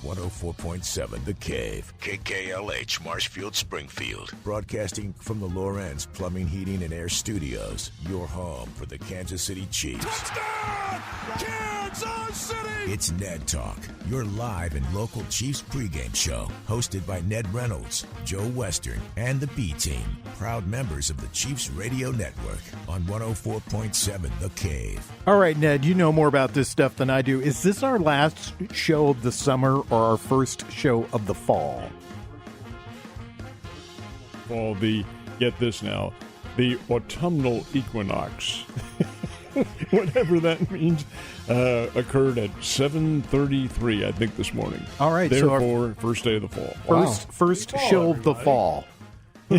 104.7 The Cave, KKLH, Marshfield, Springfield. Broadcasting from the Lorenz Plumbing, Heating, and Air Studios. Your home for the Kansas City Chiefs. Touchdown, Kansas City! It's Ned Talk, your live and local Chiefs pregame show. Hosted by Ned Reynolds, Joe Western, and the B-Team. Proud members of the Chiefs Radio Network on 104.7 The Cave. All right, Ned, you know more about this stuff than I do. Is this our last show of the summer or our first show of the fall? Well, get this now, the autumnal equinox, whatever that means, occurred at 7:33, I think, this morning. All right, therefore, first day of the fall. First show of the fall.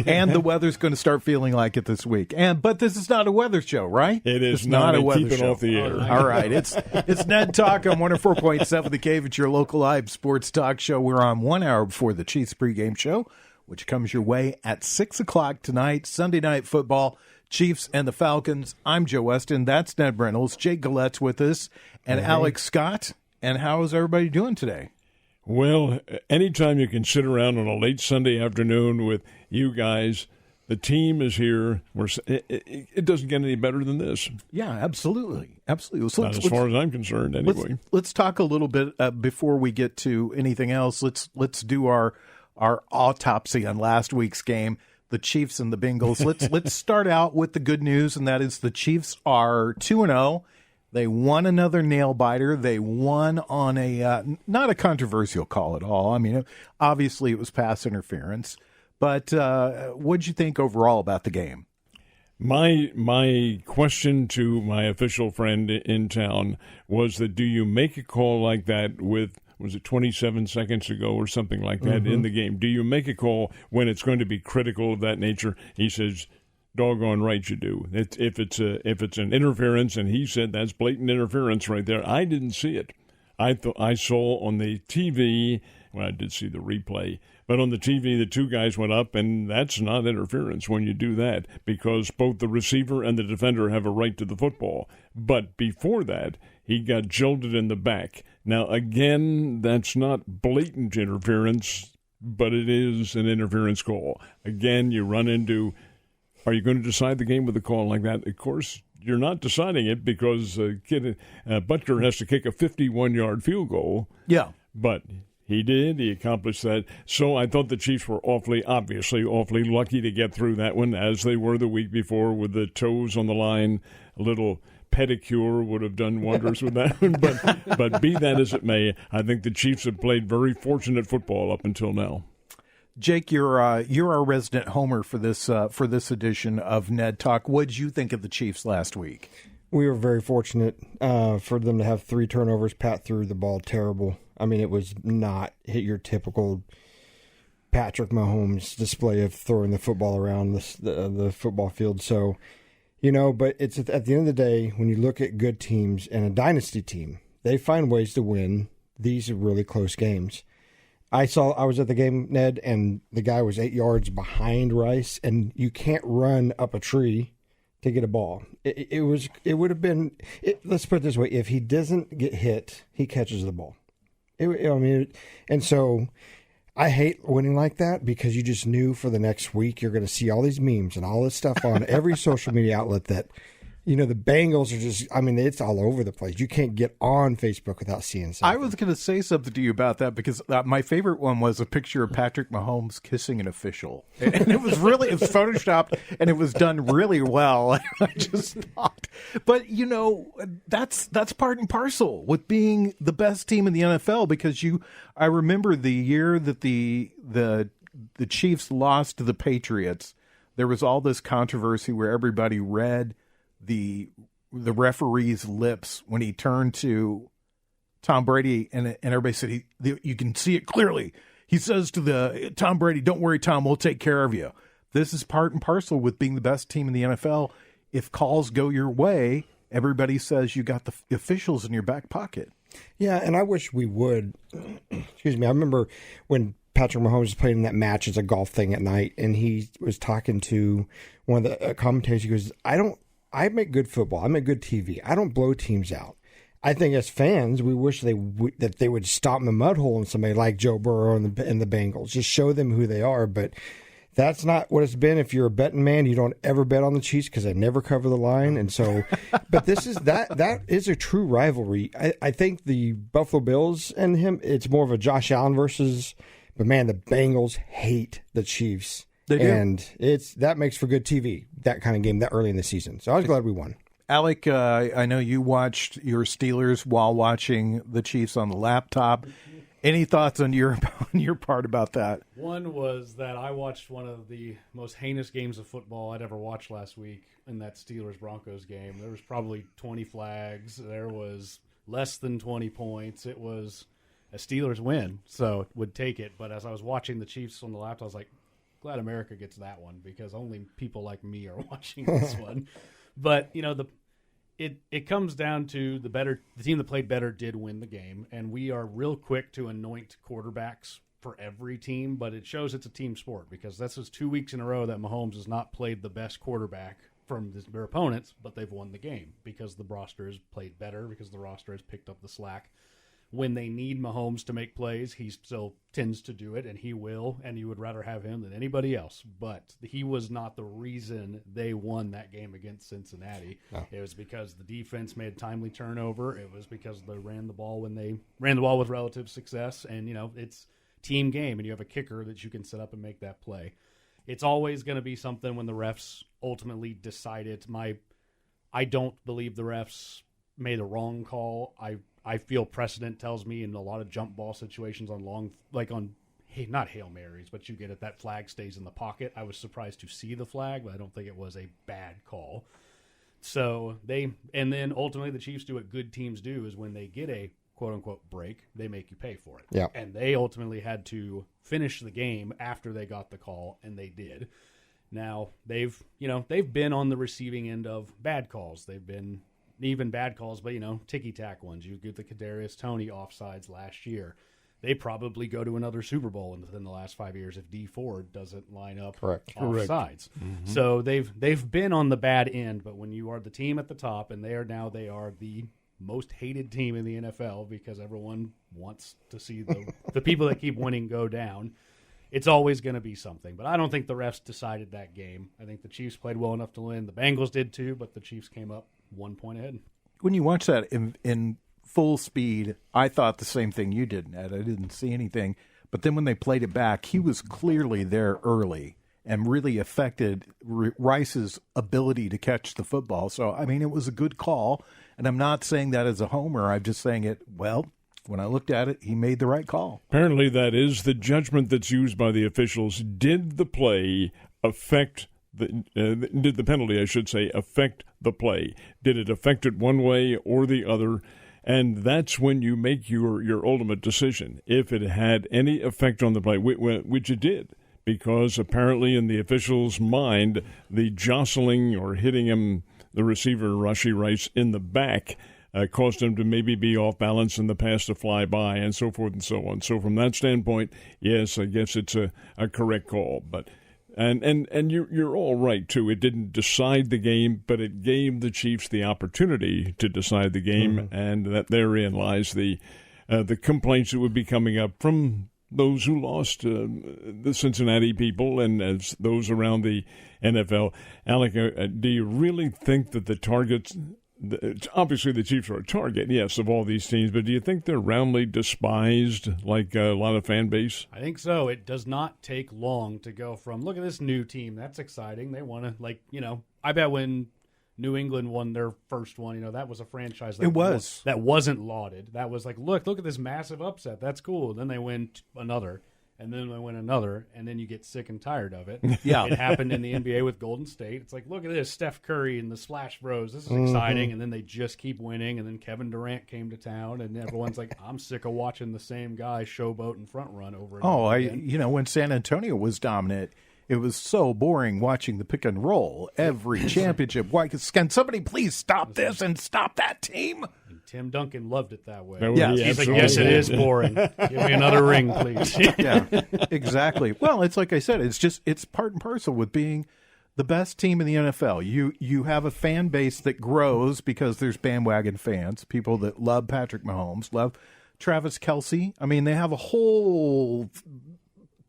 And the weather's going to start feeling like it this week. But this is not a weather show, right? It is it's not a weather keep it show. Off the air. All right. It's Ned Talk on 104.7 The Cave. It's your local live sports talk show. We're on 1 hour before the Chiefs pregame show, which comes your way at 6 o'clock tonight, Sunday Night Football, Chiefs and the Falcons. I'm Joe Weston. That's Ned Reynolds. Jake Gallette's with us, and Alex Scott. And how is everybody doing today? Well, anytime you can sit around on a late Sunday afternoon with you guys, the team is here. It doesn't get any better than this. Yeah, absolutely. Absolutely. So Not as far as I'm concerned, anyway. Let's talk a little bit before we get to anything else. Let's do our autopsy on last week's game, the Chiefs and the Bengals. Let's start out with the good news, and that is the Chiefs are 2-0. They won another nail-biter. They won on a not a controversial call at all. I mean, obviously it was pass interference. But what'd you think overall about the game? My question to my official friend in town was that do you make a call like that with, was it 27 seconds ago or something like that in the game? Do you make a call when it's going to be critical of that nature? He says, doggone right you do. If it's an interference, and he said that's blatant interference right there. I didn't see it. I saw on the TV, well, I did see the replay, but on the TV the two guys went up, and that's not interference when you do that, because both the receiver and the defender have a right to the football. But before that, he got jolted in the back. Now, again, that's not blatant interference, but it is an interference call. Again, you run into, are you going to decide the game with a call like that? Of course, you're not deciding it because Butker has to kick a 51-yard field goal. Yeah. But he did. He accomplished that. So I thought the Chiefs were awfully lucky to get through that one, as they were the week before with the toes on the line. A little pedicure would have done wonders with that one. But be that as it may, I think the Chiefs have played very fortunate football up until now. Jake, you're our resident homer for this edition of Ned Talk. What did you think of the Chiefs last week? We were very fortunate for them to have 3 turnovers. Pat threw the ball terrible. I mean, it was not hit your typical Patrick Mahomes display of throwing the football around the football field. So, but it's at the end of the day, when you look at good teams and a dynasty team, they find ways to win these really close games. I was at the game, Ned, and the guy was 8 yards behind Rice, and you can't run up a tree to get a ball. It would have been, let's put it this way, if he doesn't get hit, he catches the ball. And so I hate winning like that, because you just knew for the next week you're going to see all these memes and all this stuff on every social media outlet that, the Bengals are just, it's all over the place. You can't get on Facebook without seeing something. I was going to say something to you about that, because my favorite one was a picture of Patrick Mahomes kissing an official. And it was photoshopped, and it was done really well. I just thought. But, that's part and parcel with being the best team in the NFL, because I remember the year that the Chiefs lost to the Patriots, there was all this controversy where everybody read the referee's lips when he turned to Tom Brady, and everybody said you can see it clearly. He says to Tom Brady, "Don't worry, Tom, we'll take care of you." This is part and parcel with being the best team in the NFL. If calls go your way, everybody says you got the officials in your back pocket. Yeah, and I wish we would. Excuse me. I remember when Patrick Mahomes was playing in that match. It's a golf thing at night, and he was talking to one of the commentators. He goes, I make good football. I make good TV. I don't blow teams out. I think as fans, we wish that they would stop in the mud hole in somebody like Joe Burrow and the Bengals. Just show them who they are. But that's not what it's been. If you're a betting man, you don't ever bet on the Chiefs because they never cover the line. And so, but that is a true rivalry. I think the Buffalo Bills and him, it's more of a Josh Allen versus. But man, the Bengals hate the Chiefs. They do. And that makes for good TV, that kind of game that early in the season. So I was glad we won. Alec, I know you watched your Steelers while watching the Chiefs on the laptop. Any thoughts on your part about that? One was that I watched one of the most heinous games of football I'd ever watched last week in that Steelers-Broncos game. There was probably 20 flags. There was less than 20 points. It was a Steelers win, so would take it. But as I was watching the Chiefs on the laptop, I was like, glad America gets that one because only people like me are watching this one. But, it comes down to the team that played better did win the game, and we are real quick to anoint quarterbacks for every team, but it shows it's a team sport because this is 2 weeks in a row that Mahomes has not played the best quarterback from their opponents, but they've won the game because the roster has played better, because the roster has picked up the slack. When they need Mahomes to make plays, he still tends to do it, and he will, and you would rather have him than anybody else. But he was not the reason they won that game against Cincinnati. No. It was because the defense made a timely turnover. It was because they ran the ball with relative success, and, it's team game, and you have a kicker that you can set up and make that play. It's always going to be something when the refs ultimately decide it. I don't believe the refs made a wrong call. I feel precedent tells me in a lot of jump ball situations not Hail Marys, but you get it, that flag stays in the pocket. I was surprised to see the flag, but I don't think it was a bad call. So and then ultimately the Chiefs do what good teams do is when they get a quote-unquote break, they make you pay for it. Yeah. And they ultimately had to finish the game after they got the call, and they did. Now, they've been on the receiving end of bad calls. They've been even bad calls, but, ticky-tack ones. You get the Kadarius Toney offsides last year. They probably go to another Super Bowl within the last 5 years if D Ford doesn't line up offsides. Mm-hmm. So they've been on the bad end, but when you are the team at the top, and they are the most hated team in the NFL because everyone wants to see the people that keep winning go down, it's always going to be something. But I don't think the refs decided that game. I think the Chiefs played well enough to win. The Bengals did too, but the Chiefs came up 1 point ahead. When you watch that in full speed, I thought the same thing you did, Ned. I didn't see anything. But then when they played it back, he was clearly there early and really affected Rice's ability to catch the football. So, it was a good call. And I'm not saying that as a homer. I'm just saying when I looked at it, he made the right call. Apparently that is the judgment that's used by the officials. Did the play affect did the penalty, I should say, affect the play? Did it affect it one way or the other? And that's when you make your ultimate decision, if it had any effect on the play, which it did, because apparently in the official's mind, the jostling or hitting him, the receiver, Rashee Rice, in the back caused him to maybe be off balance and the pass to fly by and so forth and so on. So from that standpoint, yes, I guess it's a correct call. But And you're all right, too. It didn't decide the game, but it gave the Chiefs the opportunity to decide the game, and that therein lies the complaints that would be coming up from those who lost, the Cincinnati people and as those around the NFL. Alec, do you really think that the targets – obviously the Chiefs are a target, yes, of all these teams, but do you think they're roundly despised like a lot of fan base? I think so. It does not take long to go from, look at this new team, that's exciting. They want to, I bet when New England won their first one, that was a franchise that wasn't lauded. That was like, look at this massive upset. That's cool. Then they win another. And then they win another, and then you get sick and tired of it. Yeah. It happened in the NBA with Golden State. It's like, look at this, Steph Curry and the Splash Bros. This is exciting. And then they just keep winning. And then Kevin Durant came to town, and everyone's like, I'm sick of watching the same guy showboat and front run over and over again. When San Antonio was dominant, it was so boring watching the pick and roll every championship. Why? Can somebody please stop this and stop that team? And Tim Duncan loved it that way. Yeah, he's like, yes, it is boring. Give me another ring, please. Yeah, exactly. Well, it's like I said, it's part and parcel with being the best team in the NFL. You have a fan base that grows because there's bandwagon fans, people that love Patrick Mahomes, love Travis Kelce. I mean, they have a whole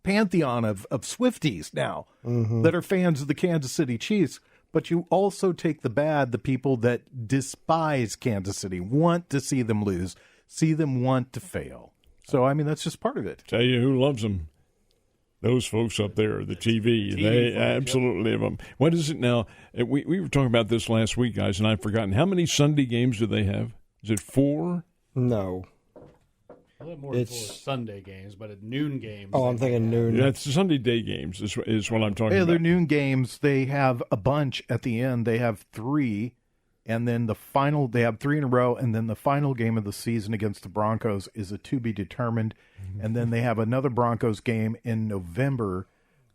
pantheon of Swifties now that are fans of the Kansas City Chiefs. But you also take the bad, the people that despise Kansas City, want to see them lose, see them want to fail. So, I mean, that's just part of it. Tell you who loves them. Those folks up there, the TV, they folks, absolutely love them. What is it now? We were talking about this last week, guys, and I've forgotten. How many Sunday games do they have? Is it 4? No. A little more than 4 Sunday games, but at noon games. Oh, I'm thinking noon. Yeah, it's the Sunday day games is what I'm talking about. They're noon games. They have a bunch at the end. They have 3, and then they have 3 in a row, and then the final game of the season against the Broncos is a to be determined. And then they have another Broncos game in November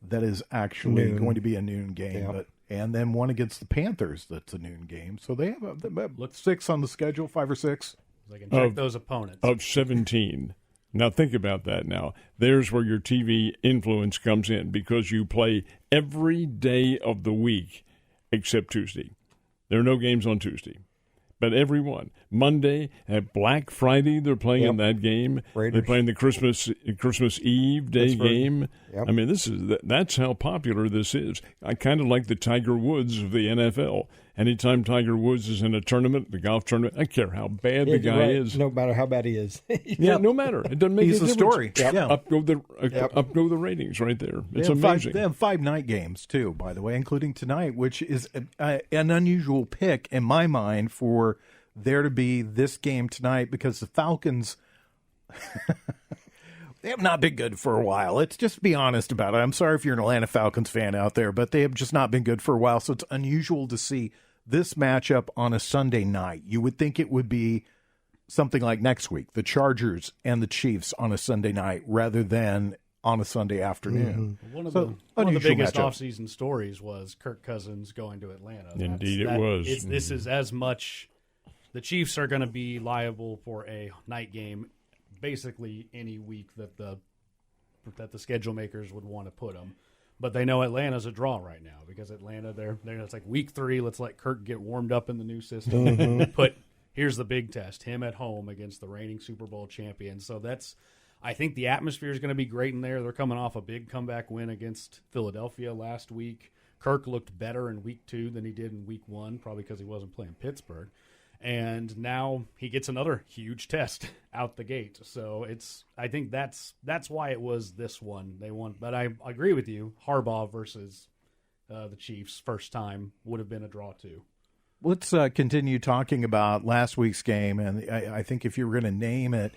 that is actually going to be a noon game. Yep. And then one against the Panthers that's a noon game. So they have 6 on the schedule, 5 or 6. They can check those opponents. Of 17. Now think about that now. There's where your TV influence comes in because you play every day of the week except Tuesday. There are no games on Tuesday. But every one. Monday, at Black Friday, they're playing in that game. Raiders. They're playing the Christmas Eve day game. Yep. I mean, that's how popular this is. I kind of like the Tiger Woods of the NFL. Anytime Tiger Woods is in a tournament, the golf tournament, I care how bad the guy is. No matter how bad he is. Yeah, no matter. It doesn't make He's any the difference. story. Yep. Yeah. Up go the ratings right there. It's They have amazing. They have 5 night games, too, by the way, including tonight, which is an unusual pick in my mind for there to be this game tonight because the Falcons, they have not been good for a while. Let's just be honest about it. I'm sorry if you're an Atlanta Falcons fan out there, but they have just not been good for a while, so it's unusual to see this matchup on a Sunday night. You would think it would be something like next week, the Chargers and the Chiefs on a Sunday night rather than on a Sunday afternoon. One of the biggest offseason stories was Kirk Cousins going to Atlanta. Indeed it was. This is as much the Chiefs are going to be liable for a night game basically any week that the schedule makers would want to put them. But they know Atlanta's a draw right now because Atlanta, it's like week 3. Let's let Kirk get warmed up in the new system. Here's the big test: him at home against the reigning Super Bowl champion. So I think the atmosphere is going to be great in there. They're coming off a big comeback win against Philadelphia last week. Kirk looked better in week 2 than he did in week 1, probably because he wasn't playing Pittsburgh. And now he gets another huge test out the gate. So I think that's why it was this one they won. But I agree with you. Harbaugh versus the Chiefs first time would have been a draw too. Let's continue talking about last week's game. And I think if you were going to name it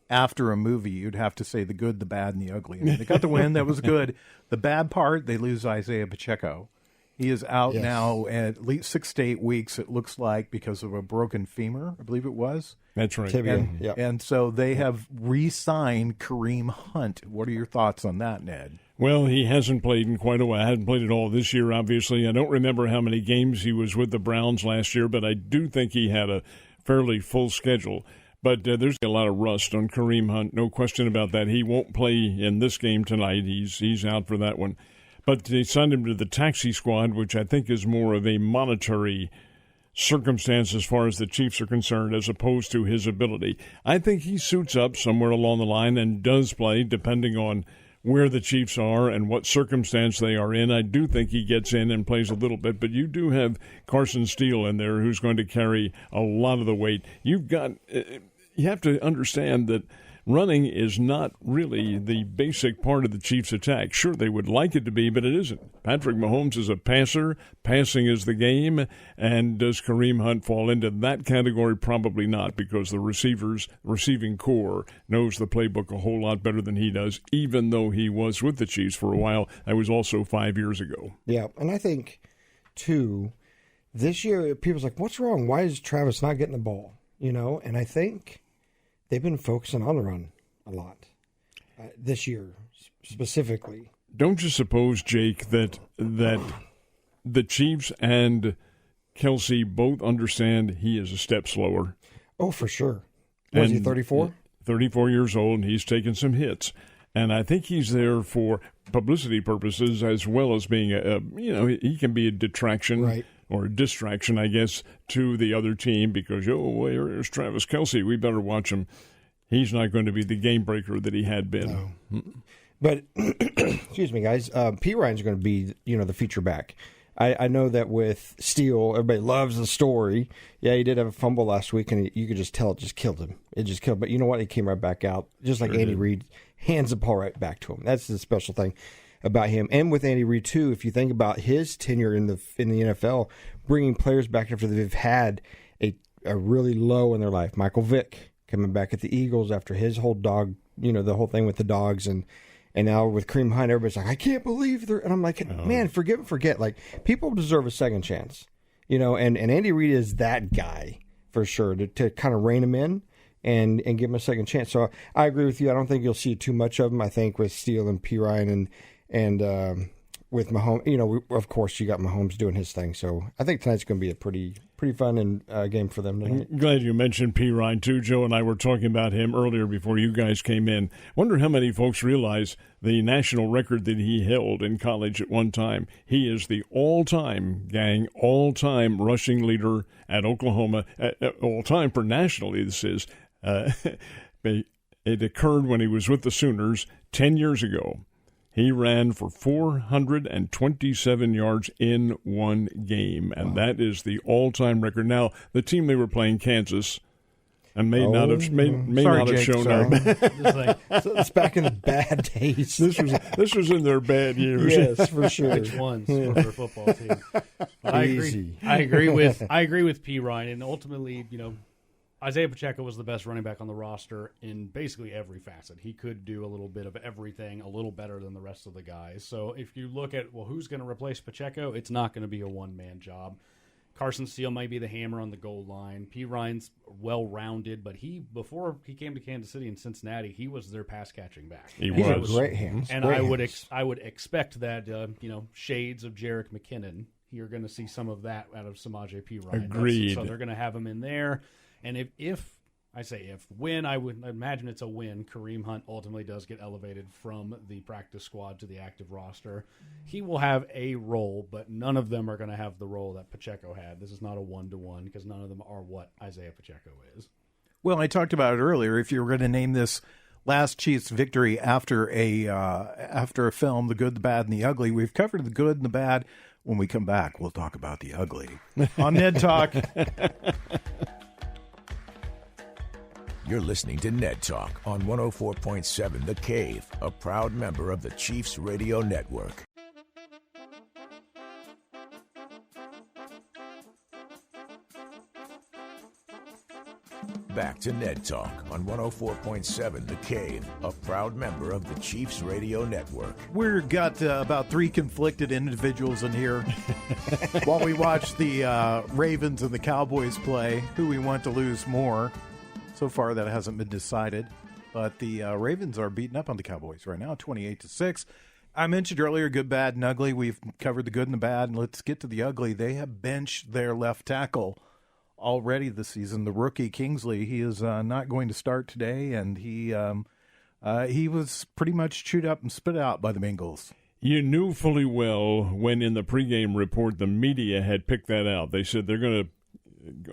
after a movie, you'd have to say the good, the bad, and the ugly. I mean, they got the win. That was good. The bad part, they lose Isaiah Pacheco. He is out now at least 6 to 8 weeks, it looks like, because of a broken femur, I believe it was. That's right. And so they have re-signed Kareem Hunt. What are your thoughts on that, Ned? Well, he hasn't played in quite a while. I hadn't played at all this year, obviously. I don't remember how many games he was with the Browns last year, but I do think he had a fairly full schedule. But there's a lot of rust on Kareem Hunt, no question about that. He won't play in this game tonight. He's out for that one. But they signed him to the taxi squad, which I think is more of a monetary circumstance as far as the Chiefs are concerned, as opposed to his ability. I think he suits up somewhere along the line and does play, depending on where the Chiefs are and what circumstance they are in. I do think he gets in and plays a little bit, but you do have Carson Steele in there who's going to carry a lot of the weight. You have to understand that running is not really the basic part of the Chiefs' attack. Sure, they would like it to be, but it isn't. Patrick Mahomes is a passer. Passing is the game. And does Kareem Hunt fall into that category? Probably not, because the receiving core knows the playbook a whole lot better than he does, even though he was with the Chiefs for a while. That was also 5 years ago. Yeah, and I think, too, this year, people's like, what's wrong? Why is Travis not getting the ball? And I think they've been focusing on the run a lot this year specifically. Don't you suppose, Jake, that the Chiefs and Kelce both understand he is a step slower? Oh, for sure. Was he 34? 34 years old, and he's taken some hits. And I think he's there for publicity purposes as well as being he can be a detraction. Right. Or a distraction, I guess, to the other team because, there's Travis Kelce. We better watch him. He's not going to be the game breaker that he had been. No. But, excuse me, guys, P. Ryan's going to be, the feature back. I know that with Steele, everybody loves the story. Yeah, he did have a fumble last week, and you could just tell it just killed him. It just killed him. But you know what? He came right back out, just like Andy Reid, hands the ball right back to him. That's the special thing about him. And with Andy Reid, too, if you think about his tenure in the NFL, bringing players back after they've had a really low in their life. Michael Vick coming back at the Eagles after his whole dog, the whole thing with the dogs. And now with Kareem Hunt, everybody's like, I can't believe they're... And I'm like, man, forgive and forget. Like, people deserve a second chance. And Andy Reid is that guy for sure to kind of rein him in and give him a second chance. So I agree with you. I don't think you'll see too much of him. I think with Steele and P. Ryan and with Mahomes, of course, you got Mahomes doing his thing. So I think tonight's going to be a pretty fun game for them tonight. I'm glad you mentioned P. Ryan, too. Joe and I were talking about him earlier before you guys came in. Wonder how many folks realize the national record that he held in college at one time. He is the all-time rushing leader at Oklahoma, all-time for nationally, this is. It occurred when he was with the Sooners 10 years ago. He ran for 427 yards in one game, and that is the all-time record. Now, the team they were playing, Kansas, and may not have shown up. It's back in the bad days. This was in their bad years. Yes, for sure. Which ones for their football team? I agree with P. Ryan, and ultimately, Isaiah Pacheco was the best running back on the roster in basically every facet. He could do a little bit of everything, a little better than the rest of the guys. So if you look at, who's going to replace Pacheco, it's not going to be a one-man job. Carson Steele might be the hammer on the goal line. P. Ryan's well-rounded, but before he came to Kansas City and Cincinnati, he was their pass-catching back. He was. Great hands. And great I would expect that, shades of Jerick McKinnon, you're going to see some of that out of Samaje P. Ryan. Agreed. So they're going to have him in there. And when I would imagine it's a win, Kareem Hunt ultimately does get elevated from the practice squad to the active roster. He will have a role, but none of them are going to have the role that Pacheco had. This is not a one-to-one because none of them are what Isaiah Pacheco is. Well, I talked about it earlier. If you were going to name this last Chiefs victory after a film, The Good, the Bad, and the Ugly, we've covered the good and the bad. When we come back, we'll talk about the ugly on Ned Talk. You're listening to Ned Talk on 104.7 The Cave, a proud member of the Chiefs Radio Network. Back to Ned Talk on 104.7 The Cave, a proud member of the Chiefs Radio Network. We've got about three conflicted individuals in here while we watch the Ravens and the Cowboys play, who we want to lose more. So far, that hasn't been decided, but the Ravens are beating up on the Cowboys right now, 28-6. I mentioned earlier, good, bad, and ugly. We've covered the good and the bad, and let's get to the ugly. They have benched their left tackle already this season. The rookie Kingsley, he is not going to start today, and he was pretty much chewed up and spit out by the Bengals. You knew fully well when in the pregame report the media had picked that out. They said they're going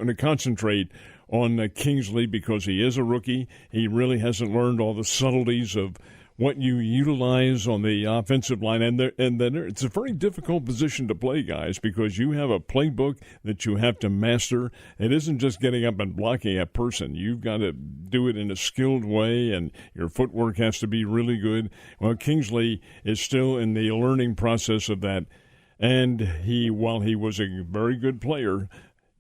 to concentrate on Kingsley because he is a rookie. He really hasn't learned all the subtleties of what you utilize on the offensive line. And then it's a very difficult position to play, guys, because you have a playbook that you have to master. It isn't just getting up and blocking a person. You've got to do it in a skilled way, and your footwork has to be really good. Well, Kingsley is still in the learning process of that. And while he was a very good player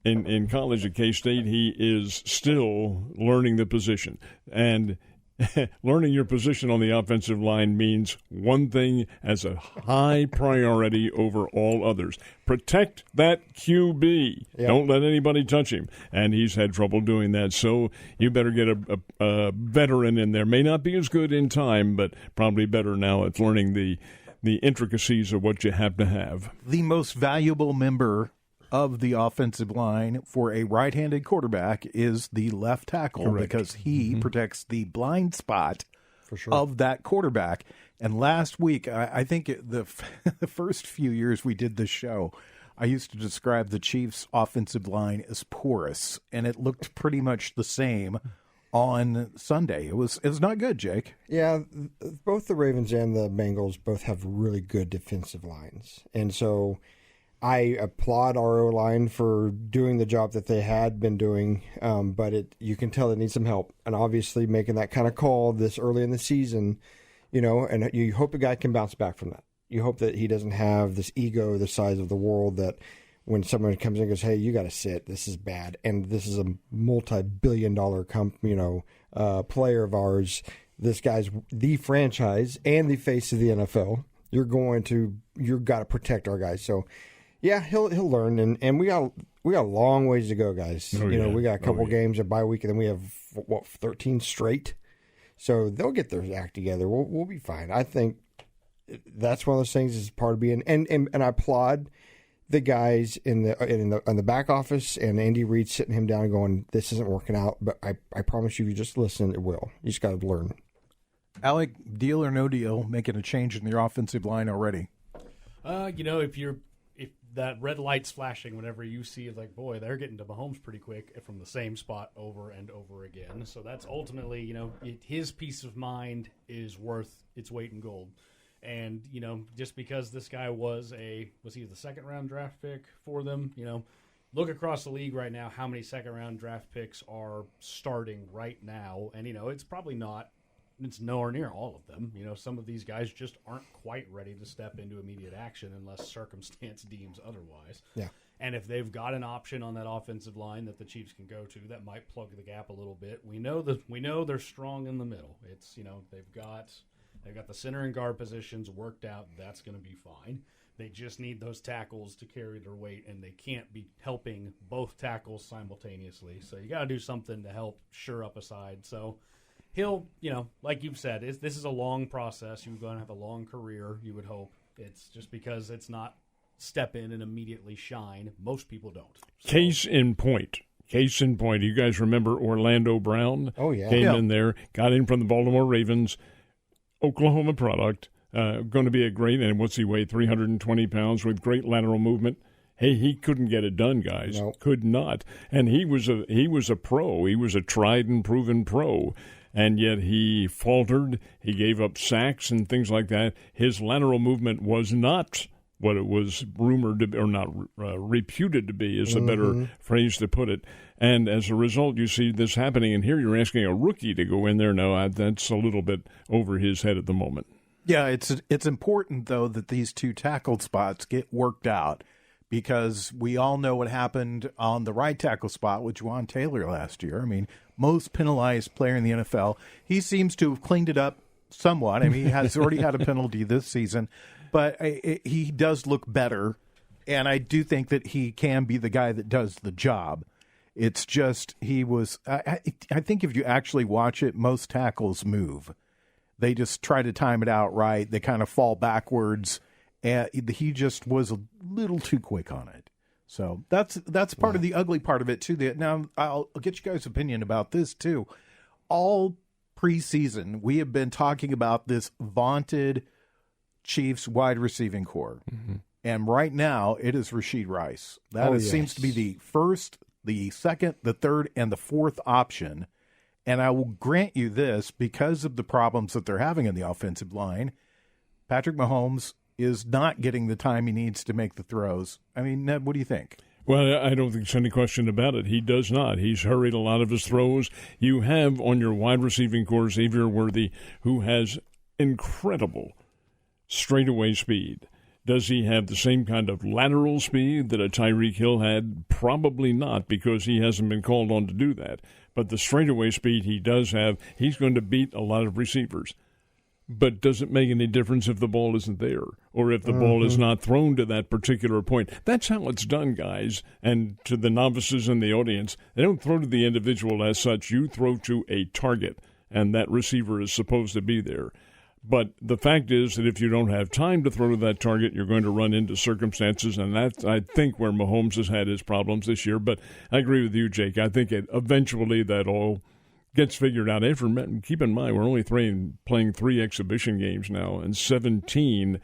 in college at K-State, he is still learning the position. And learning your position on the offensive line means one thing as a high priority over all others. Protect that QB. Yep. Don't let anybody touch him. And he's had trouble doing that. So you better get a veteran in there. May not be as good in time, but probably better now at learning the intricacies of what you have to have. The most valuable member of the offensive line for a right-handed quarterback is the left tackle. Correct. Because he protects the blind spot For sure. of that quarterback. And last week, I think the first few years we did this show, I used to describe the Chiefs' offensive line as porous, and it looked pretty much the same on Sunday. It was not good, Jake. Yeah, both the Ravens and the Bengals both have really good defensive lines. And so I applaud our O-line for doing the job that they had been doing, but you can tell it needs some help. And obviously making that kind of call this early in the season, and you hope the guy can bounce back from that. You hope that he doesn't have this ego the size of the world that when someone comes in and goes, hey, you got to sit, this is bad, and this is a multi-billion-dollar player of ours, this guy's the franchise and the face of the NFL, you've got to protect our guys. So, yeah, he'll learn, and we got a long ways to go, guys. We got a couple games of bye week, and then we have 13 straight. So they'll get their act together. We'll be fine. I think that's one of those things is part of being, and I applaud the guys in the back office and Andy Reid sitting him down and going, this isn't working out, but I promise you, if you just listen, it will. You just got to learn. Alec, deal or no deal, making a change in your offensive line already? If that red light's flashing whenever you see, like, boy, they're getting to Mahomes pretty quick from the same spot over and over again. So that's ultimately, his peace of mind is worth its weight in gold. And, just because this guy was he the second-round draft pick for them, look across the league right now how many second-round draft picks are starting right now. And, it's nowhere near all of them. Some of these guys just aren't quite ready to step into immediate action unless circumstance deems otherwise. Yeah. And if they've got an option on that offensive line that the Chiefs can go to, that might plug the gap a little bit. We know they're strong in the middle. It's, they've got the center and guard positions worked out. That's going to be fine. They just need those tackles to carry their weight, and they can't be helping both tackles simultaneously. So you got to do something to help shore up a side. So he'll, like you've said, this is a long process. You're going to have a long career, you would hope. It's just because it's not step in and immediately shine. Most people don't. So, Case in point. You guys remember Orlando Brown? Oh, yeah. Came in there, got in from the Baltimore Ravens, Oklahoma product, going to be a great, and what's he weigh, 320 pounds with great lateral movement. Hey, he couldn't get it done, guys. Nope. Could not. And he was a pro. He was a tried and proven pro. And yet he faltered. He gave up sacks and things like that. His lateral movement was not what it was rumored to be, or not reputed to be, is a better phrase to put it. And as a result, you see this happening. And here you're asking a rookie to go in there. No, that's a little bit over his head at the moment. Yeah, it's important, though, that these two tackle spots get worked out, because we all know what happened on the right tackle spot with Juwan Taylor last year. I mean, most penalized player in the NFL. He seems to have cleaned it up somewhat. I mean, he has already had a penalty this season, but he does look better, and I do think that he can be the guy that does the job. It's just he was I think if you actually watch it, most tackles move. They just try to time it out right. They kind of fall backwards, and he just was a little too quick on it. So that's part of the ugly part of it, too. Now, I'll get you guys' opinion about this, too. All preseason, we have been talking about this vaunted Chiefs wide receiving core. Mm-hmm. And right now, it is Rashee Rice. That seems to be the first, the second, the third, and the fourth option. And I will grant you this, because of the problems that they're having in the offensive line, Patrick Mahomes is not getting the time he needs to make the throws. I mean, Ned, what do you think? Well, I don't think there's any question about it. He does not. He's hurried a lot of his throws. You have on your wide receiving core Xavier Worthy, who has incredible straightaway speed. Does he have the same kind of lateral speed that a Tyreek Hill had? Probably not, because he hasn't been called on to do that. But the straightaway speed he does have, he's going to beat a lot of receivers. But does it make any difference if the ball isn't there, or if the ball is not thrown to that particular point? That's how it's done, guys. And to the novices in the audience, they don't throw to the individual as such. You throw to a target, and that receiver is supposed to be there. But the fact is that if you don't have time to throw to that target, you're going to run into circumstances, and that's, I think, where Mahomes has had his problems this year. But I agree with you, Jake. I think eventually that all gets figured out. Keep in mind, we're only playing 3 exhibition games now, and 17,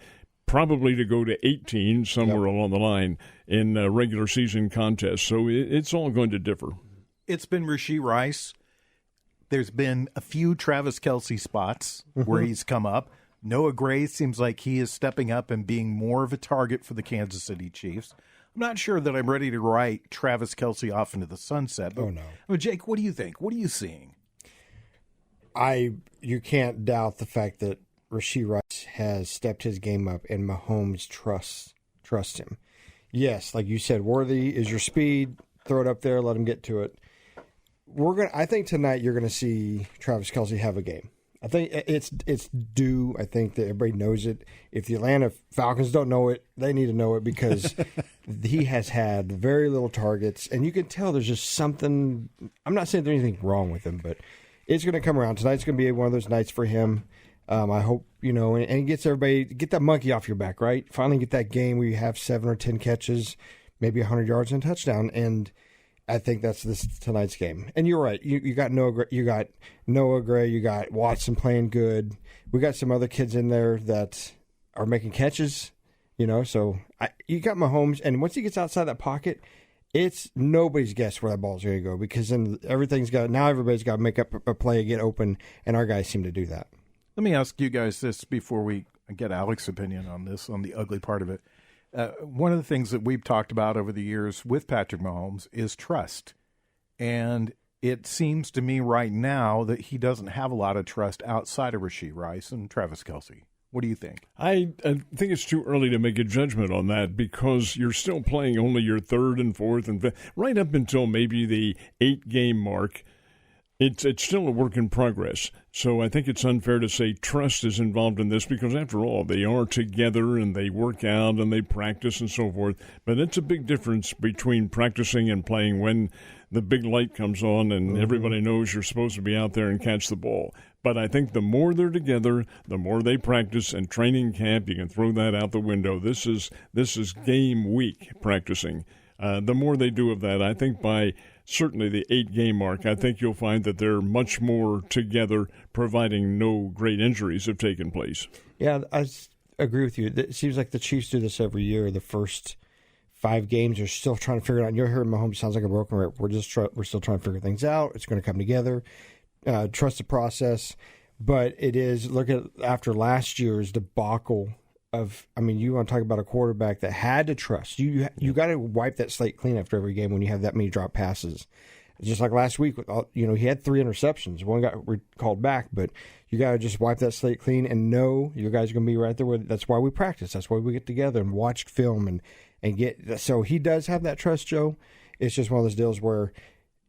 probably to go to 18 somewhere along the line in regular season contests. So it's all going to differ. It's been Rashee Rice. There's been a few Travis Kelce spots where he's come up. Noah Gray seems like he is stepping up and being more of a target for the Kansas City Chiefs. I'm not sure that I'm ready to write Travis Kelce off into the sunset. But, no. Jake, what do you think? What are you seeing? You can't doubt the fact that Rashee Rice has stepped his game up and Mahomes trusts him. Yes, like you said, Worthy is your speed. Throw it up there, let him get to it. I think tonight you're going to see Travis Kelce have a game. I think it's due. I think that everybody knows it. If the Atlanta Falcons don't know it, they need to know it because he has had very little targets, and you can tell there's just something. I'm not saying there's anything wrong with him, but it's going to come around. Tonight's going to be one of those nights for him. I hope, and he gets everybody, get that monkey off your back, right? Finally get that game where you have 7 or 10 catches, maybe 100 yards and a touchdown, and I think that's tonight's game. And you're right. You got Noah Gray, you got Watson playing good. We got some other kids in there that are making catches, So you got Mahomes, and once he gets outside that pocket, it's nobody's guess where that ball's going to go because then everybody's got to make up a play, get open, and our guys seem to do that. Let me ask you guys this before we get Alex's opinion on this, on the ugly part of it. One of the things that we've talked about over the years with Patrick Mahomes is trust. And it seems to me right now that he doesn't have a lot of trust outside of Rashee Rice and Travis Kelce. What do you think? I think it's too early to make a judgment on that because you're still playing only your 3rd and 4th and 5th, right up until maybe the 8-game mark. It's still a work in progress. So I think it's unfair to say trust is involved in this because, after all, they are together and they work out and they practice and so forth. But it's a big difference between practicing and playing when the big light comes on and everybody knows you're supposed to be out there and catch the ball. But I think the more they're together, the more they practice, and training camp, you can throw that out the window. This is game week practicing. The more they do of that, I think by certainly the 8-game mark, I think you'll find that they're much more together, providing no great injuries have taken place. Yeah, I agree with you. It seems like the Chiefs do this every year. The first 5 games, they're still trying to figure it out. You're hearing Mahomes sounds like a broken record. We're still trying to figure things out. It's going to come together. Trust the process. But it is, look at after last year's debacle you want to talk about a quarterback that had to trust. You got to wipe that slate clean after every game when you have that many drop passes. Just like last week, he had 3 interceptions. One got called back, but you got to just wipe that slate clean and know you guys are going to be right there with it. That's why we practice. That's why we get together and watch film and get. So he does have that trust, Joe. It's just one of those deals where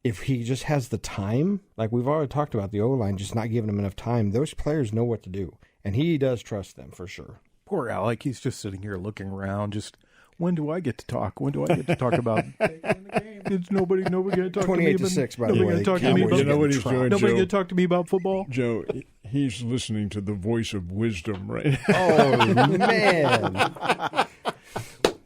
if he just has the time, like we've already talked about the O-line, just not giving him enough time, those players know what to do. And he does trust them for sure. Poor Alec, he's just sitting here looking around. Just when do I get to talk? When do I get to talk about? It's nobody going to talk to me. 28-6, by the way. Nobody going to talk to me about. You know what he's doing, Nobody Joe? going to talk to me about football. Joe, he's listening to the voice of wisdom, right? Oh man!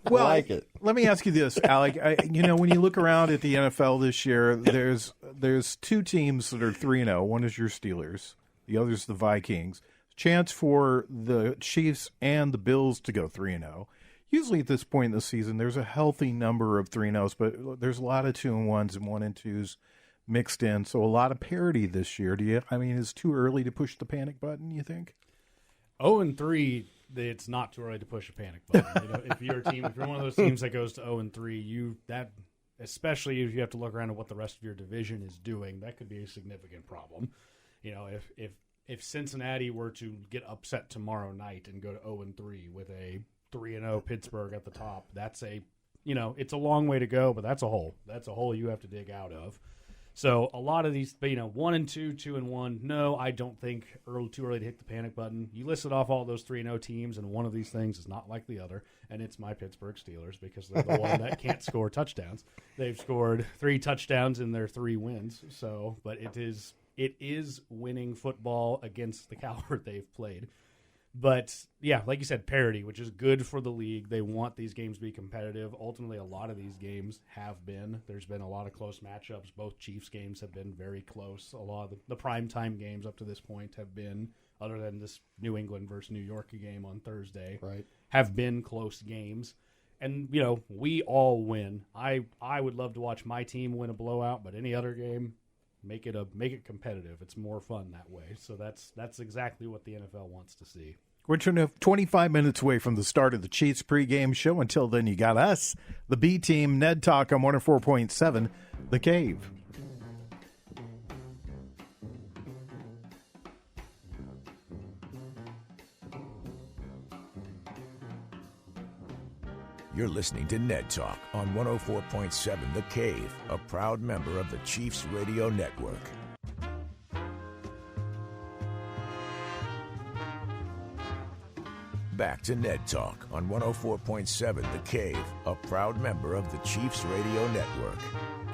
Well, I like it. Let me ask you this, Alec. When you look around at the NFL this year, there's 2 teams that are 3-0. One is your Steelers. The other is the Vikings. Chance for the Chiefs and the Bills to go 3-0. Usually at this point in the season, there's a healthy number of 3-0s, but there's a lot of 2-1s and 1-2s mixed in. So a lot of parity this year. Is it too early to push the panic button, you think? 0-3, it's not too early to push a panic button. If you're one of those teams that goes to 0-3, especially if you have to look around at what the rest of your division is doing, that could be a significant problem. If Cincinnati were to get upset tomorrow night and go to 0-3 with a 3-0 Pittsburgh at the top, that's it's a long way to go, but that's a hole. That's a hole you have to dig out of. So a lot of these, 1-2, 2-1, no, I don't think too early to hit the panic button. You listed off all those 3-0 teams, and one of these things is not like the other, and it's my Pittsburgh Steelers because they're the one that can't score touchdowns. They've scored 3 touchdowns in their 3 wins. But it is winning football against the caliber they've played. But, yeah, like you said, parity, which is good for the league. They want these games to be competitive. Ultimately, a lot of these games have been. There's been a lot of close matchups. Both Chiefs games have been very close. A lot of the primetime games up to this point have been, other than this New England versus New York game on Thursday, Right. have been close games. And, we all win. I would love to watch my team win a blowout, but any other game, make it competitive. It's more fun that way. So that's exactly what the NFL wants to see. We're 25 minutes away from the start of the Chiefs pregame show. Until then, you got us, the B team, Ned Talk on 104.7, The Cave. You're listening to Ned Talk on 104.7 The Cave, a proud member of the Chiefs Radio Network. Back to Ned Talk on 104.7 The Cave, a proud member of the Chiefs Radio Network.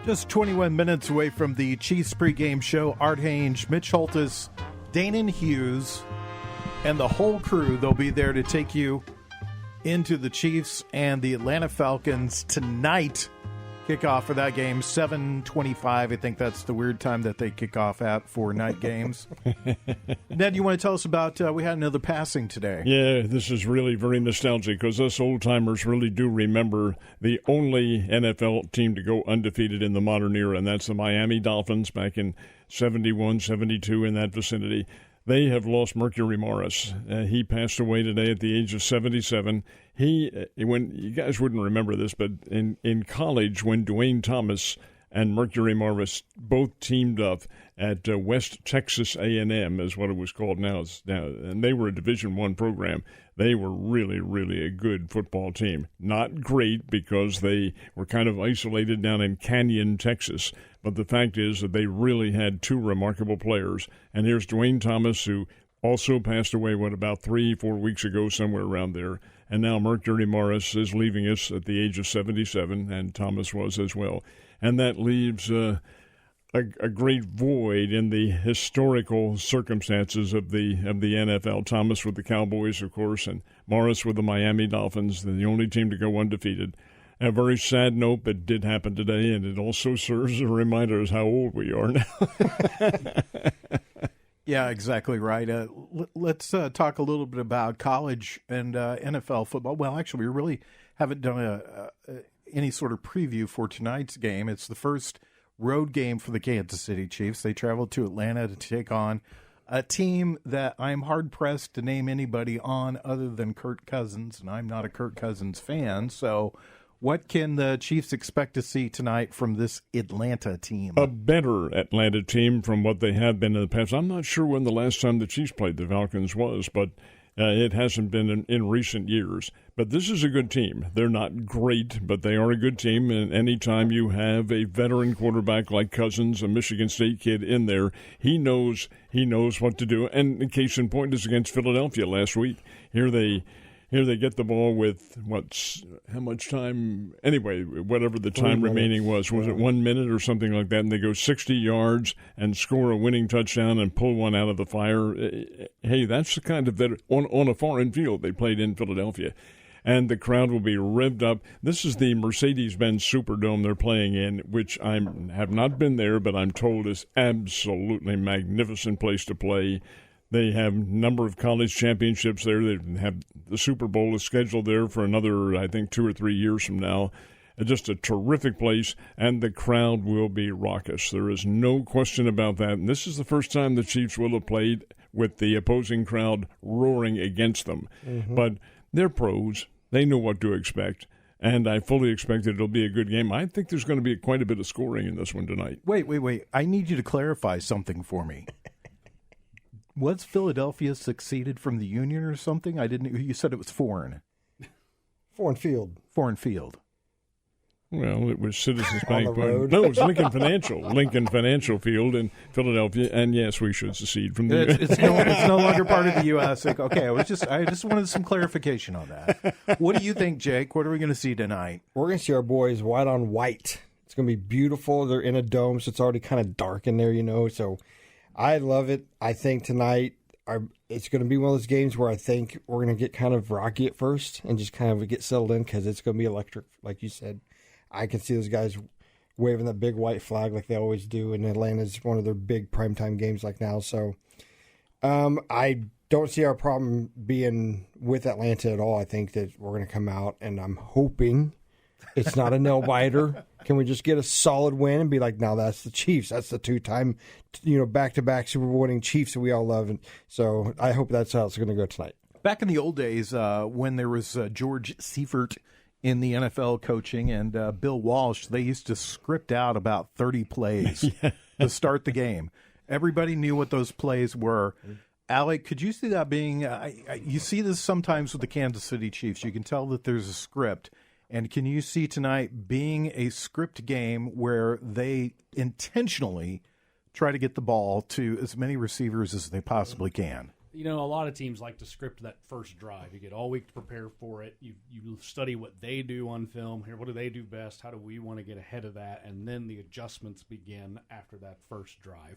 Just 21 minutes away from the Chiefs pregame show. Art Hange, Mitch Holtis, Danon Hughes, and the whole crew. They'll be there to take you into the Chiefs and the Atlanta Falcons tonight. Kickoff for that game, 7:25. I think that's the weird time that they kick off at for night games. Ned, you want to tell us about, we had another passing today. Yeah, this is really very nostalgic because us old-timers really do remember the only NFL team to go undefeated in the modern era, and that's the Miami Dolphins back in 71, 72, in that vicinity. They have lost Mercury Morris. He passed away today at the age of 77. When you guys wouldn't remember this, but in college, when Dwayne Thomas and Mercury Morris both teamed up at West Texas A&M, is what it was called now, and they were a Division I program. They were really, really a good football team. Not great because they were kind of isolated down in Canyon, Texas. But the fact is that they really had two remarkable players. And here's Dwayne Thomas, who also passed away, about 3-4 weeks ago, somewhere around there. And now Mercury Morris is leaving us at the age of 77, and Thomas was as well. And that leaves a great void in the historical circumstances of the NFL. Thomas with the Cowboys, of course, and Morris with the Miami Dolphins, the only team to go undefeated. A very sad note, but it did happen today, and it also serves as a reminder of how old we are now. Yeah, exactly right. Let's talk a little bit about college and NFL football. Well, actually, we really haven't done any sort of preview for tonight's game. It's the first road game for the Kansas City Chiefs. They traveled to Atlanta to take on a team that I'm hard-pressed to name anybody on other than Kirk Cousins, and I'm not a Kirk Cousins fan, so what can the Chiefs expect to see tonight from this Atlanta team? A better Atlanta team from what they have been in the past. I'm not sure when the last time the Chiefs played the Falcons was, but it hasn't been in recent years. But this is a good team. They're not great, but they are a good team. And anytime you have a veteran quarterback like Cousins, a Michigan State kid in there, he knows what to do. And the case in point is against Philadelphia last week. Here they get the ball with how much time? Anyway, whatever the time remaining was it 1 minute or something like that? And they go 60 yards and score a winning touchdown and pull one out of the fire. Hey, that's the kind of on a foreign field they played in Philadelphia. And the crowd will be revved up. This is the Mercedes-Benz Superdome they're playing in, which I have not been there, but I'm told is absolutely magnificent place to play. They have a number of college championships there. They have the Super Bowl is scheduled there for another, I think, 2 or 3 years from now. Just a terrific place, and the crowd will be raucous. There is no question about that. And this is the first time the Chiefs will have played with the opposing crowd roaring against them. Mm-hmm. But they're pros. They know what to expect. And I fully expect that it'll be a good game. I think there's going to be quite a bit of scoring in this one tonight. Wait. I need you to clarify something for me. Was Philadelphia succeeded from the Union or something? I didn't. You said it was foreign. Foreign field. Well, it was Citizens Bank. No, it was Lincoln Financial Field in Philadelphia. And yes, we should secede from the Union. It's no longer part of the U.S. Okay, I just wanted some clarification on that. What do you think, Jake? What are we going to see tonight? We're going to see our boys white on white. It's going to be beautiful. They're in a dome, so it's already kind of dark in there, So I love it. I think tonight it's going to be one of those games where I think we're going to get kind of rocky at first and just kind of get settled in because it's going to be electric, like you said. I can see those guys waving that big white flag like they always do, and Atlanta's one of their big primetime games like now. So I don't see our problem being with Atlanta at all. I think that we're going to come out, and I'm hoping it's not a nail-biter. Can we just get a solid win and be like, no, that's the Chiefs. That's the two-time, back-to-back Super Bowl winning Chiefs that we all love. And so I hope that's how it's going to go tonight. Back in the old days, when there was George Seifert in the NFL coaching and Bill Walsh, they used to script out about 30 plays to start the game. Everybody knew what those plays were. Alec, could you see that being you see this sometimes with the Kansas City Chiefs. You can tell that there's a script. And can you see tonight being a script game where they intentionally try to get the ball to as many receivers as they possibly can? A lot of teams like to script that first drive. You get all week to prepare for it. You study what they do on film. Here, what do they do best? How do we want to get ahead of that? And then the adjustments begin after that first drive.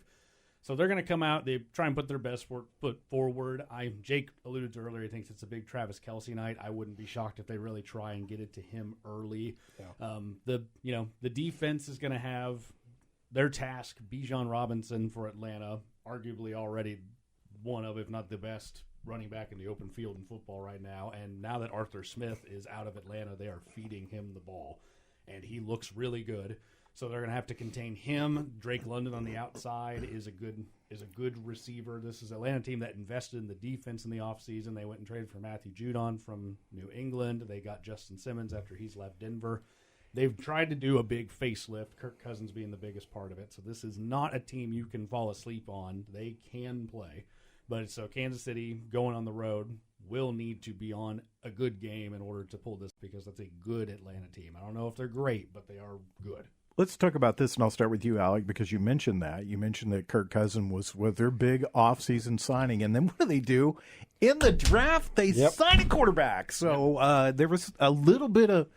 So they're going to come out. They try and put their best foot forward. Jake alluded to earlier, he thinks it's a big Travis Kelce night. I wouldn't be shocked if they really try and get it to him early. Yeah. The defense is going to have their task. Bijan Robinson for Atlanta, arguably already one of, if not the best, running back in the open field in football right now. And now that Arthur Smith is out of Atlanta, they are feeding him the ball, and he looks really good. So they're going to have to contain him. Drake London on the outside is a good receiver. This is an Atlanta team that invested in the defense in the offseason. They went and traded for Matthew Judon from New England. They got Justin Simmons after he's left Denver. They've tried to do a big facelift, Kirk Cousins being the biggest part of it. So this is not a team you can fall asleep on. They can play. But so Kansas City going on the road will need to be on a good game in order to pull this, because that's a good Atlanta team. I don't know if they're great, but they are good. Let's talk about this, and I'll start with you, Alec, because you mentioned that. You mentioned that Kirk Cousins was their big offseason signing. And then what do? In the draft, they sign a quarterback. So there was a little bit of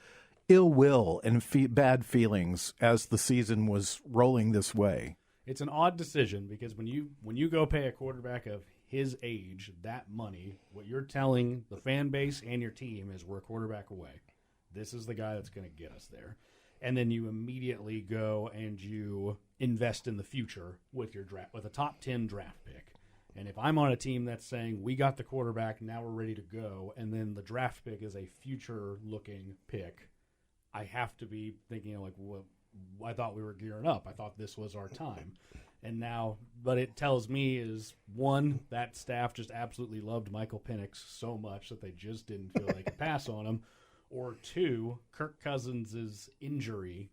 ill will and bad feelings as the season was rolling this way. It's an odd decision, because when you go pay a quarterback of his age that money, what you're telling the fan base and your team is we're a quarterback away. This is the guy that's going to get us there. And then you immediately go and you invest in the future with your draft, with a top 10 draft pick. And if I'm on a team that's saying we got the quarterback, now we're ready to go, and then the draft pick is a future-looking pick, I have to be thinking well, I thought we were gearing up. I thought this was our time. And now, but it tells me is, one, that staff just absolutely loved Michael Penix so much that they just didn't feel they could pass on him. Or two, Kirk Cousins' injury,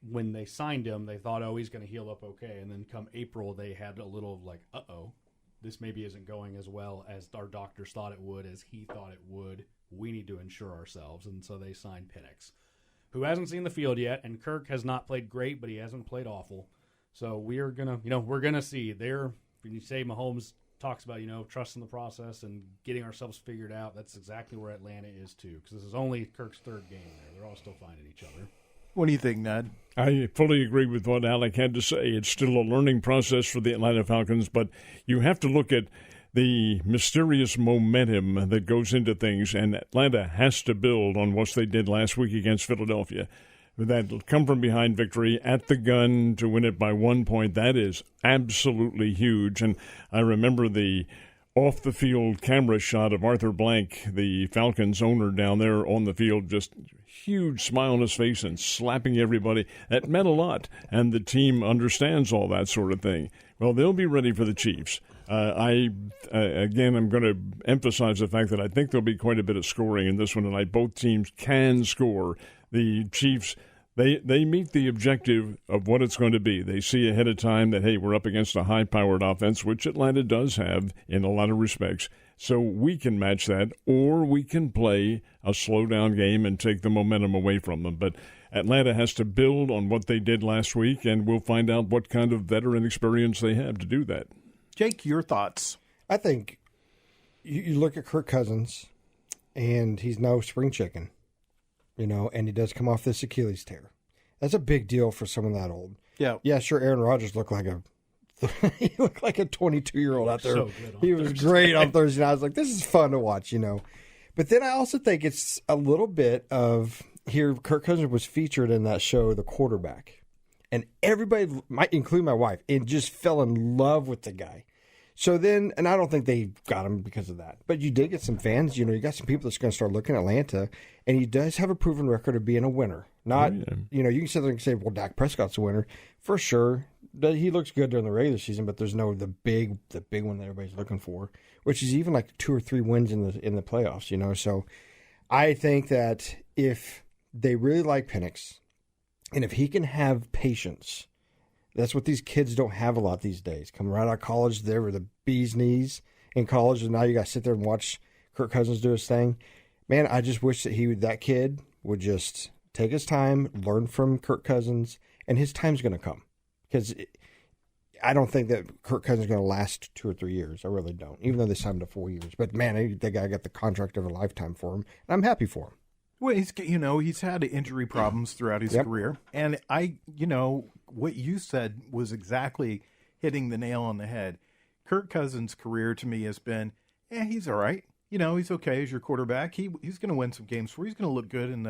when they signed him, they thought, he's going to heal up okay. And then come April, they had a little this maybe isn't going as well as our doctors thought it would, as he thought it would. We need to insure ourselves. And so they signed Penix, who hasn't seen the field yet. And Kirk has not played great, but he hasn't played awful. So we are going to, we're going to see there. When you say Mahomes talks about, trusting the process and getting ourselves figured out, that's exactly where Atlanta is too, because this is only Kirk's third game there. They're all still finding each other. What do you think, Ned? I fully agree with what Alec had to say. It's still a learning process for the Atlanta Falcons, but you have to look at the mysterious momentum that goes into things, and Atlanta has to build on what they did last week against Philadelphia. That come from behind victory at the gun to win it by 1 point, that is absolutely huge. And I remember the off-the-field camera shot of Arthur Blank, the Falcons owner down there on the field, just huge smile on his face and slapping everybody. That meant a lot, and the team understands all that sort of thing. Well, they'll be ready for the Chiefs. I'm going to emphasize the fact that I think there'll be quite a bit of scoring in this one tonight. Both teams can score. The Chiefs, they meet the objective of what it's going to be. They see ahead of time that, hey, we're up against a high-powered offense, which Atlanta does have in a lot of respects. So we can match that, or we can play a slow-down game and take the momentum away from them. But Atlanta has to build on what they did last week, and we'll find out what kind of veteran experience they have to do that. Jake, your thoughts? I think you look at Kirk Cousins, and he's no spring chicken. And he does come off this Achilles tear. That's a big deal for someone that old. Yeah. Yeah, sure, Aaron Rodgers looked like a he looked like a 22-year-old out there. So good on He was great on Thursday night. I was like, this is fun to watch, But then I also think it's a little bit of here. Kirk Cousins was featured in that show, The Quarterback, and everybody, including my wife, just fell in love with the guy. So then, and I don't think they got him because of that, but you did get some fans. You got some people that's going to start looking at Atlanta, and he does have a proven record of being a winner. Not, you can sit there and say, well, Dak Prescott's a winner for sure. He looks good during the regular season, but there's no the big one that everybody's looking for, which is even like 2 or 3 wins in the playoffs. So I think that if they really like Penix, and if he can have patience. That's what these kids don't have a lot these days. Coming right out of college, they were the bee's knees in college, and now you got to sit there and watch Kirk Cousins do his thing. Man, I just wish that kid would just take his time, learn from Kirk Cousins, and his time's going to come. Because I don't think that Kirk Cousins is going to last 2 or 3 years. I really don't, even though they signed him to 4 years. But, man, that guy got the contract of a lifetime for him, and I'm happy for him. Well, he's had injury problems throughout his career, and what you said was exactly hitting the nail on the head. Kirk Cousins' career to me has been, he's all right. He's okay as your quarterback. He's going to win some games for you. He's going to look good in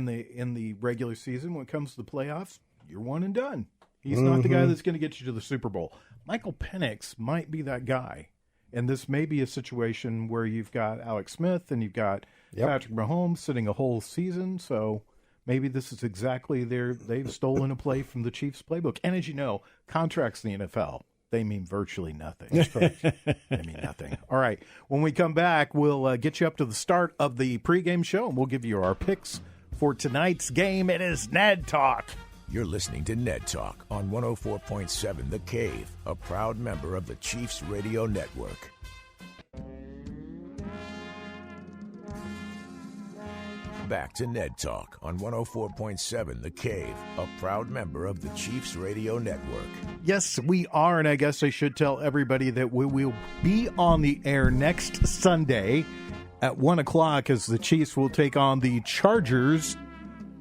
the regular season. When it comes to the playoffs, you're one and done. He's not the guy that's going to get you to the Super Bowl. Michael Penix might be that guy, and this may be a situation where you've got Alex Smith and you've got Patrick Mahomes sitting a whole season, so maybe this is exactly they've stolen a play from the Chiefs playbook. And as you know, contracts in the NFL, they mean virtually nothing. That's correct. They mean nothing. All right. When we come back, we'll get you up to the start of the pregame show, and we'll give you our picks for tonight's game. It is Ned Talk. You're listening to Ned Talk on 104.7 The Cave, a proud member of the Chiefs Radio Network. Back to Ned Talk on 104.7 The Cave, a proud member of the Chiefs Radio Network. Yes, we are, and I guess I should tell everybody that we will be on the air next Sunday at 1 o'clock as the Chiefs will take on the Chargers,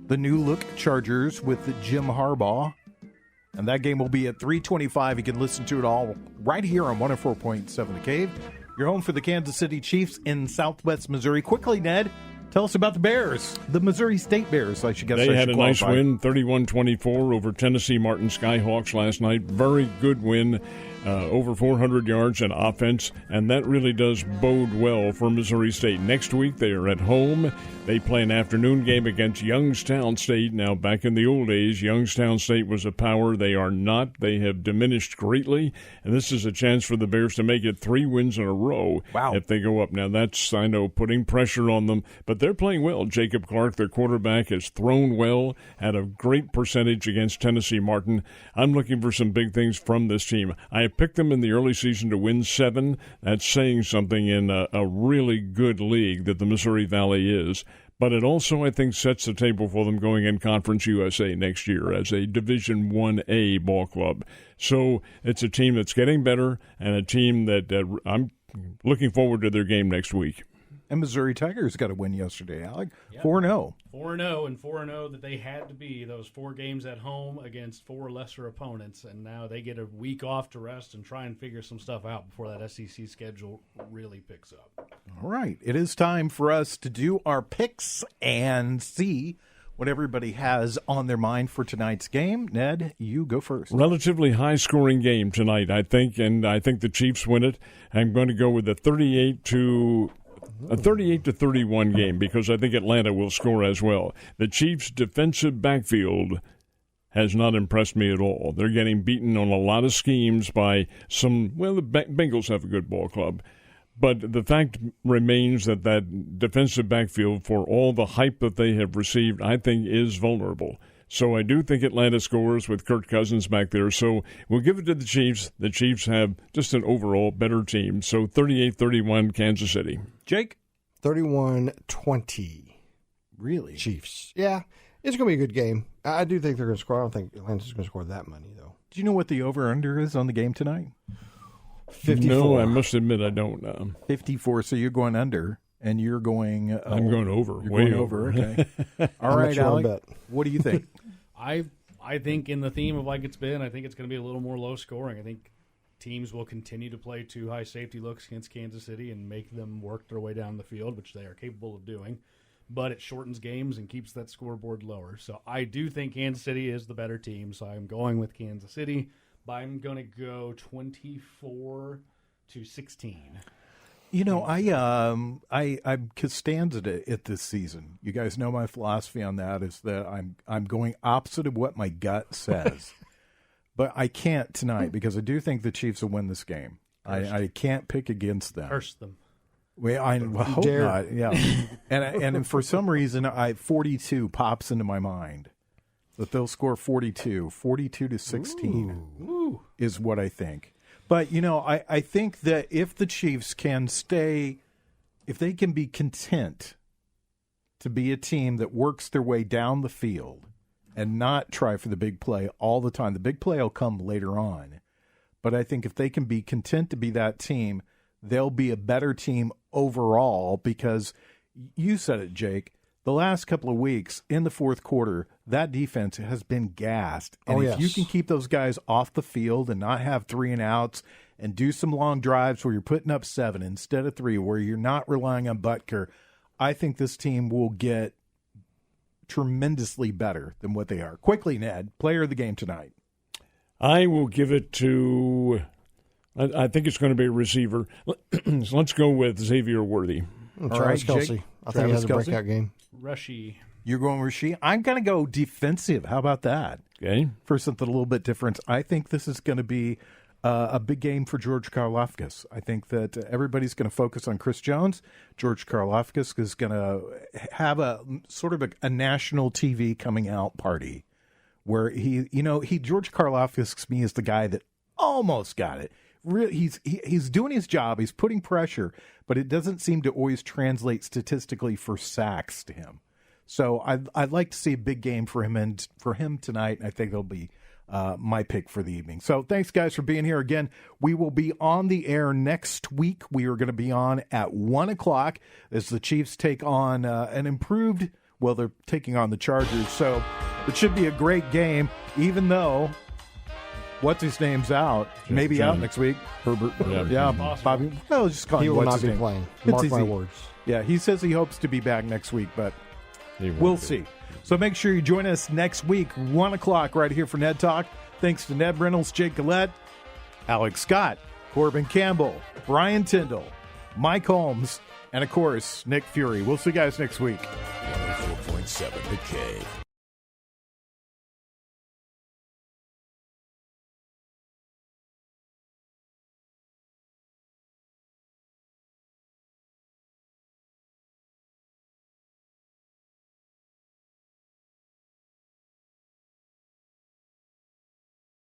the new-look Chargers with Jim Harbaugh. And that game will be at 3:25. You can listen to it all right here on 104.7 The Cave. You're home for the Kansas City Chiefs in Southwest Missouri. Quickly, Ned, tell us about the Bears, the Missouri State Bears, I guess. They had a nice win, 31-24 over Tennessee Martin Skyhawks last night. Very good win, over 400 yards in offense, and that really does bode well for Missouri State. Next week, they are at home. They play an afternoon game against Youngstown State. Now, back in the old days, Youngstown State was a power. They are not. They have diminished greatly, and this is a chance for the Bears to make it 3 wins in a row if they go up. Now, that's, I know, putting pressure on them, but they're playing well. Jacob Clark, their quarterback, has thrown well, had a great percentage against Tennessee Martin. I'm looking for some big things from this team. I picked them in the early season to win 7. That's saying something in a really good league that the Missouri Valley is. But it also, I think, sets the table for them going in Conference USA next year as a Division 1A ball club. So it's a team that's getting better and a team that I'm looking forward to their game next week. And Missouri Tigers got a win yesterday, Alec. 4-0. 4-0 and 4-0 that they had to be. Those 4 games at home against 4 lesser opponents, and now they get a week off to rest and try and figure some stuff out before that SEC schedule really picks up. All right. It is time for us to do our picks and see what everybody has on their mind for tonight's game. Ned, you go first. Relatively high-scoring game tonight, I think, and I think the Chiefs win it. I'm going to go with a 38 to 31 game because I think Atlanta will score as well. The Chiefs' defensive backfield has not impressed me at all. They're getting beaten on a lot of schemes by some, the Bengals have a good ball club. But the fact remains that defensive backfield, for all the hype that they have received, I think is vulnerable. So I do think Atlanta scores with Kirk Cousins back there. So we'll give it to the Chiefs. The Chiefs have just an overall better team. So 38-31 Kansas City. Jake? 31-20. Really? Chiefs. Yeah, it's going to be a good game. I do think they're going to score. I don't think Atlanta's going to score that many, though. Do you know what the over-under is on the game tonight? 54. No, I must admit I don't. 54, so you're going under. And you're going... I'm going over. You're way going over, okay. All right, Alec, what do you think? I I think in the theme of like it's been, I think it's going to be a little more low scoring. I think teams will continue to play 2 high safety looks against Kansas City and make them work their way down the field, which they are capable of doing. But it shortens games and keeps that scoreboard lower. So I do think Kansas City is the better team. So I'm going with Kansas City, but I'm going to go 24-16. You know, I'm Costanza it this season. You guys know my philosophy on that is that I'm going opposite of what my gut says. But I can't tonight because I do think the Chiefs will win this game. I can't pick against them. Curse them. I hope not. Yeah, and for some reason, 42 pops into my mind that they'll score 42-16 is what I think. But you know, I think that if the Chiefs can if they can be content to be a team that works their way down the field and not try for the big play all the time, the big play will come later on. But I think if they can be content to be that team, they'll be a better team overall because you said it, Jake, the last couple of weeks in the fourth quarter, that defense has been gassed. And if you can keep those guys off the field and not have 3 and outs and do some long drives where you're putting up 7 instead of 3, where you're not relying on Butker, I think this team will get tremendously better than what they are. Quickly, Ned, player of the game tonight. I will give it to... I think it's going to be a receiver. So let's go with Xavier Worthy. Travis Kelce. Jake? I think he has a Travis Kelce? breakout game. Rushy. You're going Rasheed. I'm going to go defensive. How about that? Okay. For something a little bit different. I think this is going to be a big game for George Karlaftis. I think that everybody's going to focus on Chris Jones. George Karlaftis is going to have a sort of a national TV coming out party where George Karlaftis to me is the guy that almost got it. Really, he's doing his job. He's putting pressure, but it doesn't seem to always translate statistically for sacks to him. So I'd like to see a big game for him and for him tonight. And I think it'll be my pick for the evening. So thanks, guys, for being here again. We will be on the air next week. We are going to be on at 1:00 as the Chiefs take on an improved. Well, they're taking on the Chargers, so it should be a great game. Even though. What's his name's out? Maybe John. out next week. Herbert. Yeah, Bobby. Well, just call He him will what's not his be name. playing. It's Mark my easy. words. Yeah, he says he hopes to be back next week, but we'll see. So make sure you join us next week, 1:00 right here for Ned Talk. Thanks to Ned Reynolds, Jake Gillette, Alex Scott, Corbin Campbell, Brian Tyndall, Mike Holmes, and, of course, Nick Fury. We'll see you guys next week. 104.7 The Cave.